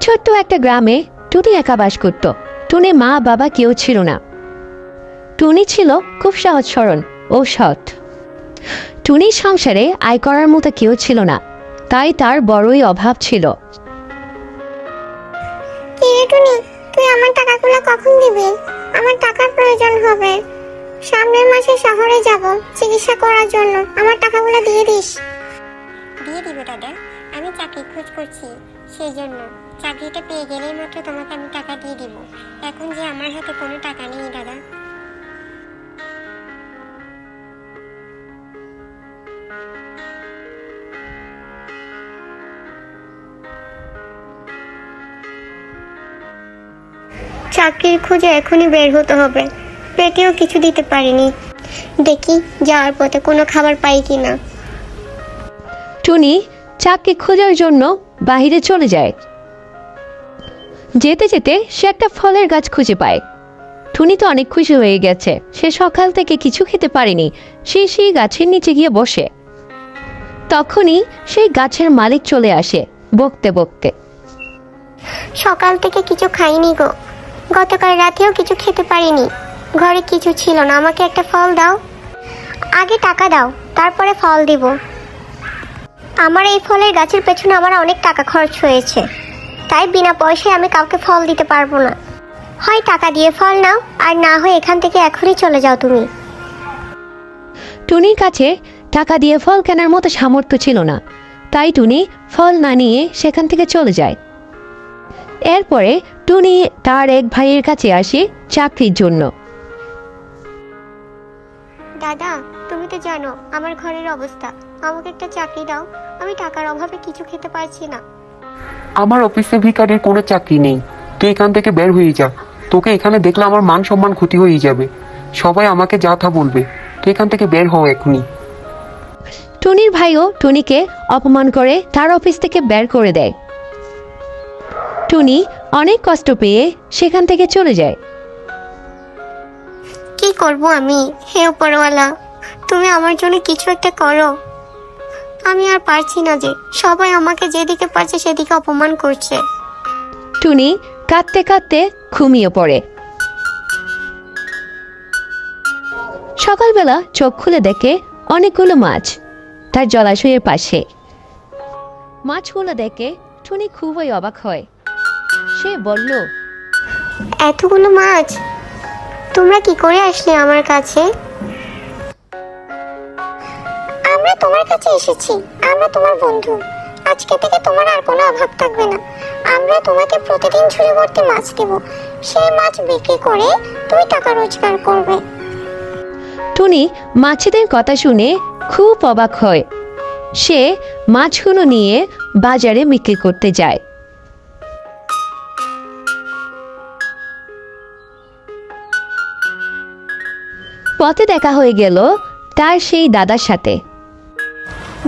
ছোট্ট একটা গ্রামে টুনি একা বাস করত। টুনির মা বাবা কেউ ছিল না। টুনি ছিল খুব সহজ সরল ও সৎ। টুনির সংসারে আয় করার মতো কেউ ছিল না, তাই তার বড়ই অভাব ছিল। টুনি, তুই আমার টাকাগুলো কখন দিবি? আমার টাকার প্রয়োজন হবে। সামনের মাসে শহরে যাব চিকিৎসা করার জন্য, আমার টাকাগুলো দিয়ে দিস। দিয়ে দিব দাদা, আমি চাকরি খোঁজ করছি, সেই জন্য চাকরিটা পেয়ে গেলেই মাত্র তোমাকে আমি টাকা দিয়ে দিব। এখন যে আমার হাতে কোনো টাকা নেই দাদা। চাকরির খোঁজে এখনই বের হতে হবে। পেটেও কিছু দিতে পারিনি, দেখি যাওয়ার পথে কোনো খাবার পাই কিনা। টুনি চাকরি খোঁজার জন্য বাহিরে চলে যায়। যেতে যেতে সে একটা ফলের গাছ খুঁজে পায়। টুনি তো অনেক খুশি হয়ে গেছে, সে সকাল থেকে কিছু খেতে পারেনি। সে সেই গাছের নিচে গিয়ে বসে। তখনই সেই গাছের মালিক চলে আসে বকতে বকতে। সকাল থেকে কিছু খাইনি গো, গতকাল রাতেও কিছু খেতে পারিনি, ঘরে কিছু ছিল না, আমাকে একটা ফল দাও। আগে টাকা দাও, তারপরে ফল দিব। আমার এই ফলের গাছের পেছনে আমার অনেক টাকা খরচ হয়েছে, তাই বিনা পয়সায় আমি কাউকে ফল দিতে পারবো না। হয় টাকা দিয়ে ফল নাও, আর না হয় এখান থেকে এখনই চলে যাও তুমি। টুনির কাছে টাকা দিয়ে ফল কেনার মতো সামর্থ্য ছিল না, তাই টুনি ফল না নিয়ে সেখান থেকে চলে যায়। এরপরে টুনি তার এক ভাইয়ের কাছে আসে চাকরির জন্য। দাদা, তুমি তো জানো আমার ঘরের অবস্থা, আমাকে একটা চাকরি দাও, আমি টাকার অভাবে কিছু খেতে পারছি না। আমার অফিসে ভিকারির কোনো চাকরি নেই, তুই এখান থেকে বের হয়ে যা। তোকে এখানে দেখলে আমার মান সম্মান ক্ষতি হয়ে যাবে, সবাই আমাকে যা তা বলবে। তুই এখান থেকে বের হও এখনই। টুনির ভাইও টুনিকে অপমান করে তার অফিস থেকে বের করে দেয়। টুনি অনেক কষ্ট পেয়ে সেখান থেকে চলে যায়। কি করব আমি? হে উপরওয়ালা, তুমি আমার জন্য কিছু একটা করো। আমি আর পারছি না, যে সবাই আমাকে যেদিকে পারছে সেদিকে অপমান করছে। টুনি কাঁদতে কাঁদতে ঘুমিয়ে পড়ে। সকালবেলা চোখ খুলে দেখে অনেকগুলো মাছ তার জলাশয়ের পাশে। মাছগুলো দেখে টুনি খুবই অবাক হয়। সে বলল, এতগুলো মাছ তোমরা কি করে আসলে আমার কাছে? আমরা তোমার কাছে এসেছি, আমরা তোমার বন্ধু। আজকে থেকে তোমার আর কোনো অভাব থাকবে না। আমরা তোমাকে প্রতিদিন ঝুড়ি ভর্তি মাছ দেব, সেই মাছ বিক্রি করে তুমি টাকা রোজগার করবে। টুনি মাছেদের কথা শুনে খুব অবাক হয়। সে মাছগুলো নিয়ে বাজারে বিক্রি করতে যায়। পথে দেখা হয়ে গেল তার সেই দাদার সাথে।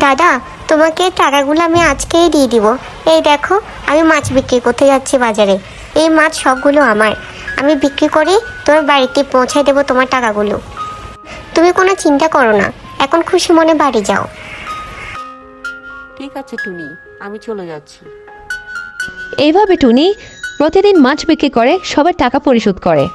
দাদা, তোমাকে টাকাগুলো আমি আজকেই দিয়ে দিব। এই দেখো, আমি মাছ বিক্রি করতে যাচ্ছি বাজারে। এই মাছ সবগুলো আমার, আমি বিক্রি করে তোর বাড়িতে পৌঁছায় দেবো তোমার টাকাগুলো। তুমি কোনো চিন্তা করো না, এখন খুশি মনে বাড়ি যাও। ঠিক আছে টুনি, আমি চলে যাচ্ছি। এইভাবে টুনি প্রতিদিন মাছ বিক্রি করে সবার টাকা পরিশোধ করে।